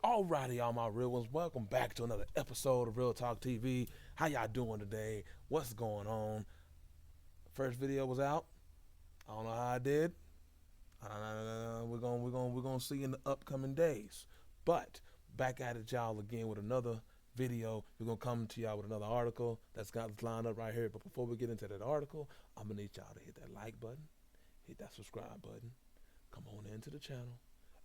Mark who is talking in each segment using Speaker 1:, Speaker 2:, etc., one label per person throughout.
Speaker 1: Alrighty, all my real ones, welcome back to another episode of Real Talk TV. How y'all doing today? What's going on? First video was out. I don't know how I did. We're gonna see in the upcoming days. But back at it, y'all again with another video. We're gonna come to y'all with another article that's got lined up right here. But before we get into that article, I'm gonna need y'all to hit that like button, hit that subscribe button, come on into the channel.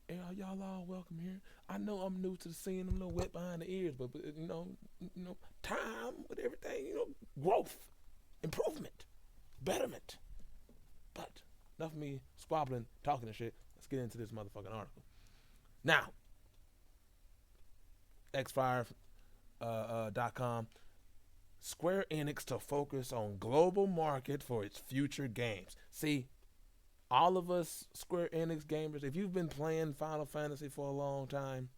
Speaker 1: Hey, y'all all welcome here. I know I'm new to the scene. I'm a little wet behind the ears, but time with everything, growth, improvement, betterment. But enough of me squabbling, talking and shit. Let's get into this motherfucking article. Now, xfire.com. Square Enix to focus on global market for its future games. See, all of us Square Enix gamers, if you've been playing Final Fantasy for a long time,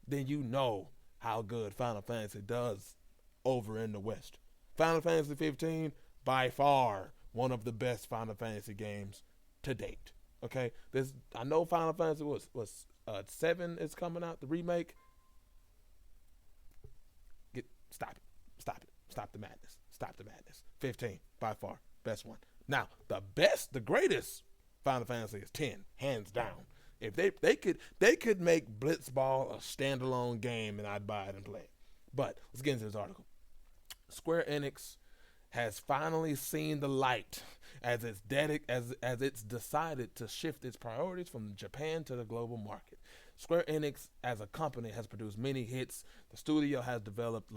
Speaker 1: then you know how good Final Fantasy does over in the West. Final Fantasy 15, by far, one of the best Final Fantasy games to date. Okay, I know Final Fantasy was 7 is coming out, the remake. Stop the madness. 15, by far, best one. Now, the greatest Final Fantasy is 10, hands down. If they could make Blitzball a standalone game, and I'd buy it and play it. But let's get into this article. Square Enix has finally seen the light as it's decided to shift its priorities from Japan to the global market. Square Enix as a company has produced many hits. The studio has developed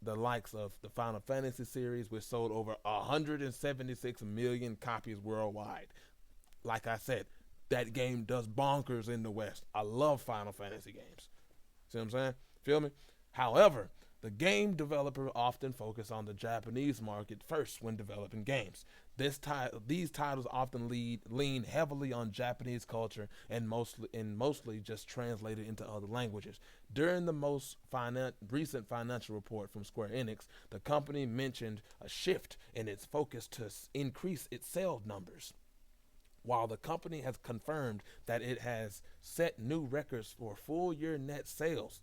Speaker 1: the likes of the Final Fantasy series, which sold over 176 million copies worldwide. Like I said, that game does bonkers in the West. I love Final Fantasy games. See what I'm saying? Feel me? However, the game developer often focus on the Japanese market first when developing games. These titles often lean heavily on Japanese culture and mostly just translated into other languages. During the most recent financial report from Square Enix, the company mentioned a shift in its focus to increase its sales numbers. While the company has confirmed that it has set new records for full-year net sales,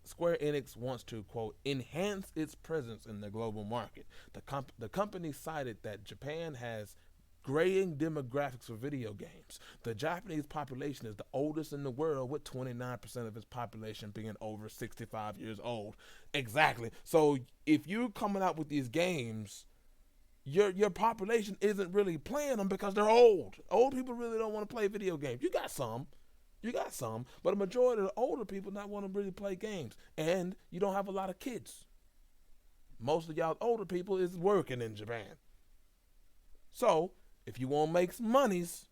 Speaker 1: Square Enix wants to, quote, enhance its presence in the global market. The company cited that Japan has graying demographics for video games. The Japanese population is the oldest in the world, with 29% of its population being over 65 years old. Exactly. So if you're coming out with these games, your population isn't really playing them because they're old. Old people really don't want to play video games. You got some, but a majority of the older people not want to really play games. And you don't have a lot of kids. Most of y'all older people is working in Japan. So if you want to make some monies,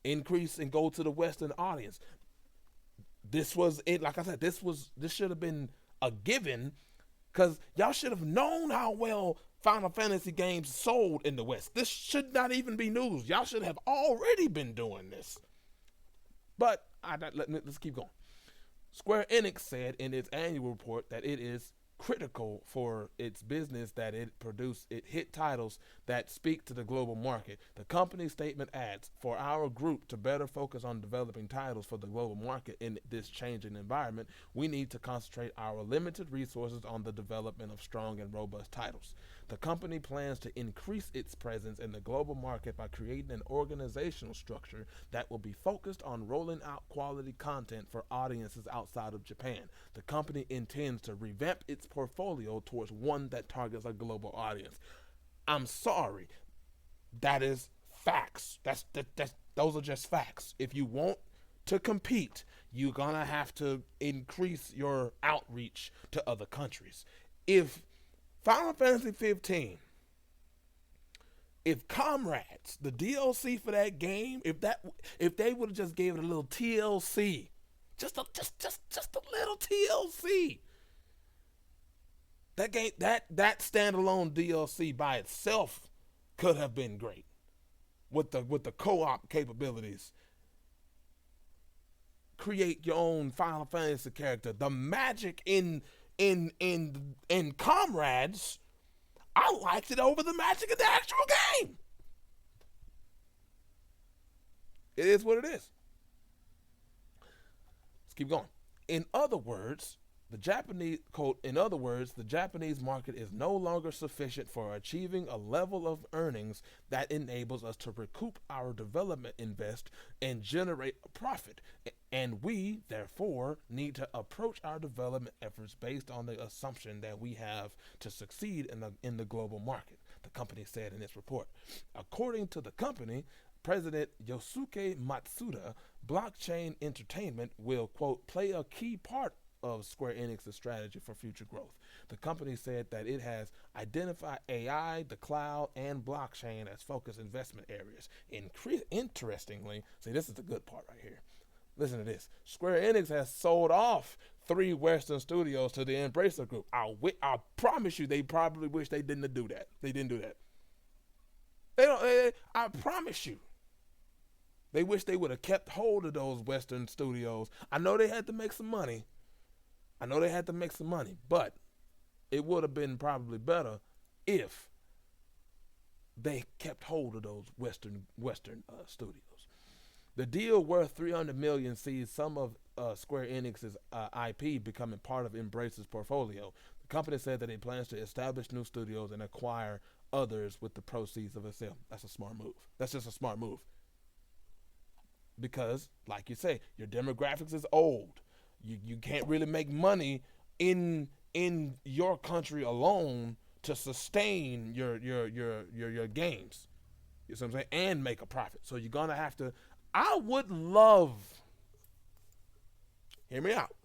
Speaker 1: increase and go to the Western audience. This was it. Like I said, this should have been a given, because y'all should have known how well Final Fantasy games sold in the West. This should not even be news. Y'all should have already been doing this. But let's keep going. Square Enix said in its annual report that it is critical for its business that it hit titles that speak to the global market. The company statement adds, for our group to better focus on developing titles for the global market in this changing environment, we need to concentrate our limited resources on the development of strong and robust titles. The company plans to increase its presence in the global market by creating an organizational structure that will be focused on rolling out quality content for audiences outside of Japan. The company intends to revamp its portfolio towards one that targets a global audience. I'm sorry, that is facts. Those are just facts. If you want to compete, you're gonna have to increase your outreach to other countries. If Final Fantasy 15, if Comrades, the DLC for that game, if they would have just gave it a little TLC, just a little TLC, that game, that standalone DLC by itself could have been great with the co-op capabilities. Create your own Final Fantasy character. The magic in Comrades, I liked it over the magic of the actual game. It is what it is. Let's keep going. In other words, the Japanese quote, in other words, the Japanese market is no longer sufficient for achieving a level of earnings that enables us to recoup our development invest and generate a profit. And we, therefore, need to approach our development efforts based on the assumption that we have to succeed in the global market, the company said in its report. According to the company, President Yosuke Matsuda, blockchain entertainment will, quote, play a key part of Square Enix's strategy for future growth. The company said that it has identified AI, the cloud, and blockchain as focus investment areas. Interestingly, see, this is the good part right here. Listen to this. Square Enix has sold off 3 Western studios to the Embracer Group. I promise you, they probably wish they didn't do that. They didn't do that. I promise you. They wish they would have kept hold of those Western studios. I know they had to make some money. But it would have been probably better if they kept hold of those Western studios. The deal worth $300 million sees some of Square Enix's IP becoming part of Embracer's portfolio. The company said that it plans to establish new studios and acquire others with the proceeds of a sale. That's a smart move. That's just a smart move. Because, like you say, your demographics is old. You can't really make money in your country alone to sustain your games. You know what I'm saying? And make a profit. So you're gonna have to. I would love. Hear me out.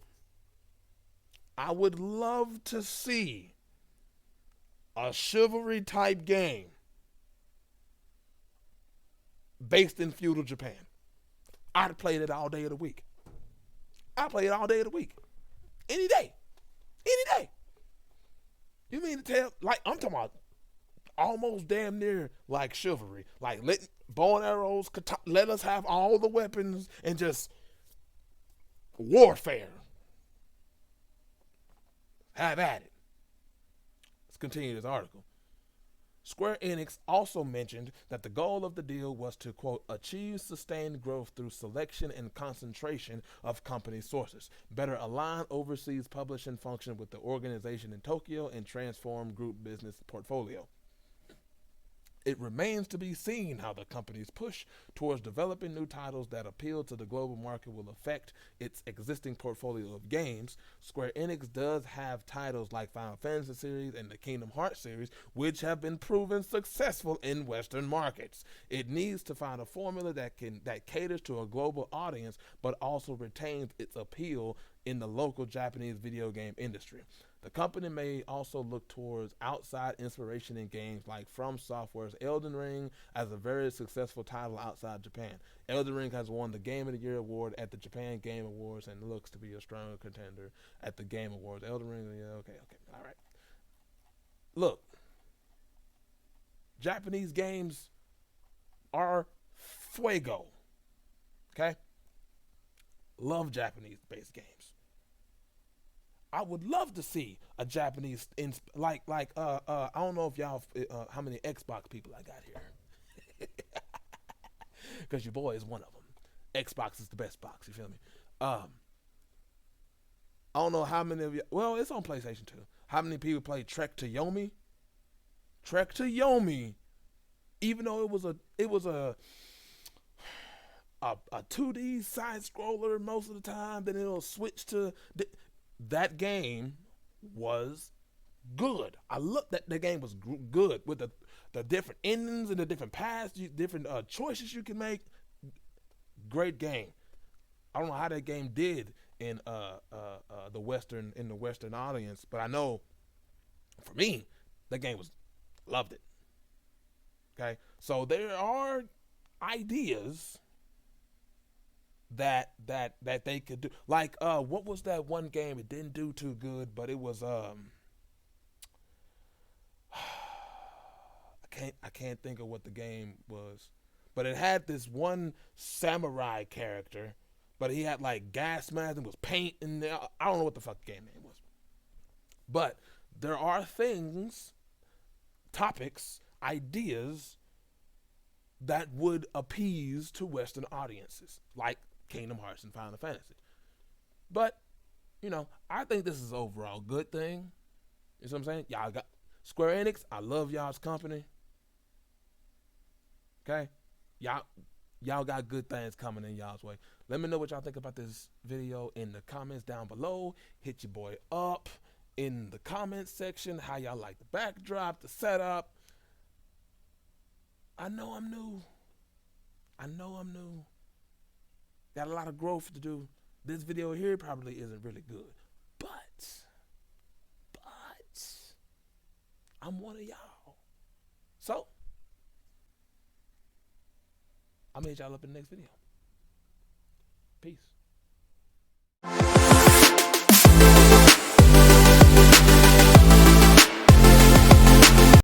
Speaker 1: I would love to see a chivalry type game based in feudal Japan. I'd play it all day of the week. I play it all day of the week. Any day. You mean to tell, like, I'm talking about almost damn near like chivalry. Like, let bow and arrows, let us have all the weapons and just warfare. Have at it. Let's continue this article. Square Enix also mentioned that the goal of the deal was to, quote, achieve sustained growth through selection and concentration of company sources, better align overseas publishing function with the organization in Tokyo, and transform group business portfolio. It remains to be seen how the company's push towards developing new titles that appeal to the global market will affect its existing portfolio of games. Square Enix does have titles like Final Fantasy series and the Kingdom Hearts series, which have been proven successful in Western markets. It needs to find a formula that caters to a global audience, but also retains its appeal in the local Japanese video game industry. The company may also look towards outside inspiration in games like From Software's Elden Ring as a very successful title outside Japan. Elden Ring has won the Game of the Year award at the Japan Game Awards and looks to be a strong contender at the Game Awards. Elden Ring, yeah, okay, all right. Look, Japanese games are fuego, okay? Love Japanese-based games. I would love to see a Japanese, I don't know if y'all, how many Xbox people I got here. Because your boy is one of them. Xbox is the best box, you feel me? I don't know how many of you, well, it's on PlayStation 2. How many people play Trek to Yomi? Trek to Yomi, even though it was a 2D side scroller most of the time, then it'll switch to that game was good. I looked that the game was good with the different endings and the different paths, different choices you can make. Great game. I don't know how that game did in the Western audience, but I know for me that game loved it. Okay, so there are ideas that they could do. Like what was that one game? It didn't do too good, but it was I can't think of what the game was. But it had this one samurai character, but he had like gas mask and was paint in there. I don't know what the fuck the game name was. But there are things, topics, ideas that would appease to Western audiences, like Kingdom Hearts and Final Fantasy. But, you know, I think this is an overall good thing. You know what I'm saying? Y'all got Square Enix. I love y'all's company. Okay? Y'all got good things coming in y'all's way. Let me know what y'all think about this video in the comments down below. Hit your boy up in the comments section. How y'all like the backdrop, the setup. I know I'm new. Got a lot of growth to do. This video here probably isn't really good. But I'm one of y'all. So, I'm gonna hit y'all up in the next video. Peace.